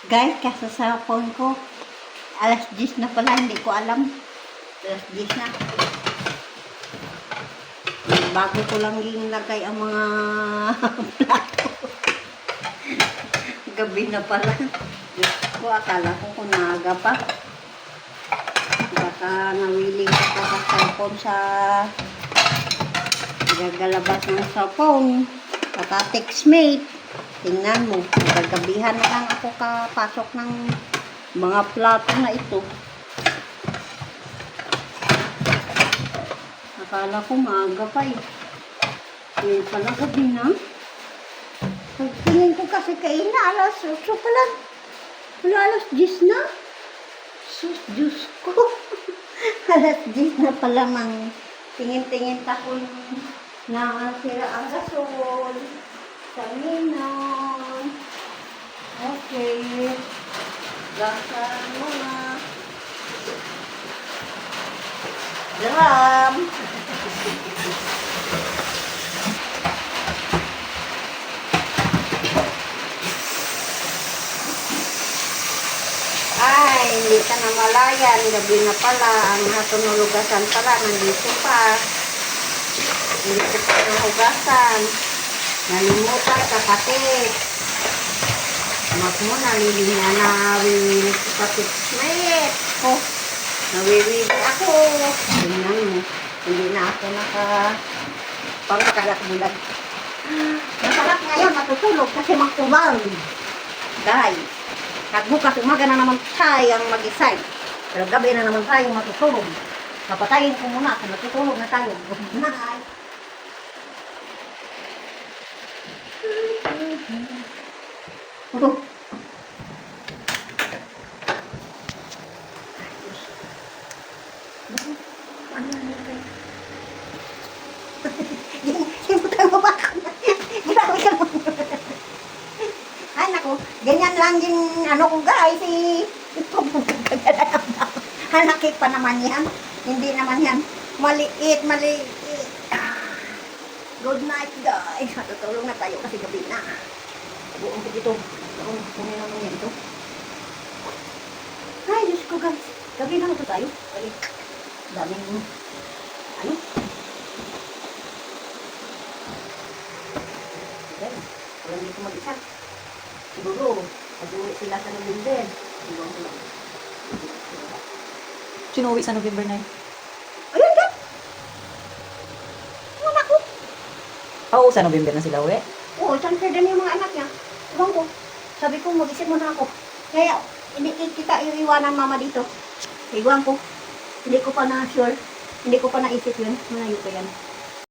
Guys, kasi sa phone ko, alas 10 na pala, hindi ko alam. Alas 10 na. Bago ko lang ginagay ang mga plato. Gabi na pala. Diyos ko, akala ko kung naaga pa. Baka nawiling ko sa cellphone sa gagalabas ng cellphone. Baka textmate. Tingnan mo, nagagabihan na lang ako kapasok ng mga plato na ito. Akala ko maaga pa eh. Ngayon pala gabi na. Pagtingin ko kasi kaina, alas 8 pa lang. Wala, alas 10 na. Sus, Diyos ko. Alas 10 na pala mang tingin-tingin ka kung nasira ang gasol. Sanginan. Okay. Gasan mo na. Drum. Ay, hindi ka na malayan. Gabi na pala. Ang hatunugasan pala. Nandito pa. Hindi ko pa nahugasan. Nalimutan kapatid. Amak mo, nalilinya na wiwili kapatid. Mayet. Oh, nawiwili ako. Tingnan mo. Hindi na ako pangkalat-bulag. Masarap ngayon matutulog kasi magtubal. Guys, bukas umaga na naman tayong mag-isay. Pero gabi na naman tayong matutulog. Papatayin ko muna kasi matutulog na tayo. Good night. Oh. Ay naku, ganyan lang yung ano ko guys eh. Hanakit pa naman yan. Hindi naman yan. Maliit. Good night guys. Matutulong na tayo kasi gabi na. Buong ko dito. Kunin naman yan ito. Ay, Diyos ko guys. Gabi na ito tayo. Ay, daming ano? Ayan. Walang dito mag-isa. Siguro, pag-uwi sila sa November. Iwan ko lang. Sino uwi sa November 9? Ayun ka! Ang anak ko. Oo, sa November na sila uwi. Oo, transfer din yung mga anak niya. Iwan ko. Sabi ko, mag-isip mo na ako. Kaya, hindi kita iiwanan mama dito. Iwan ko. Hindi ko pa na-sure. Hindi ko pa naisip yun. Malayo ko yan.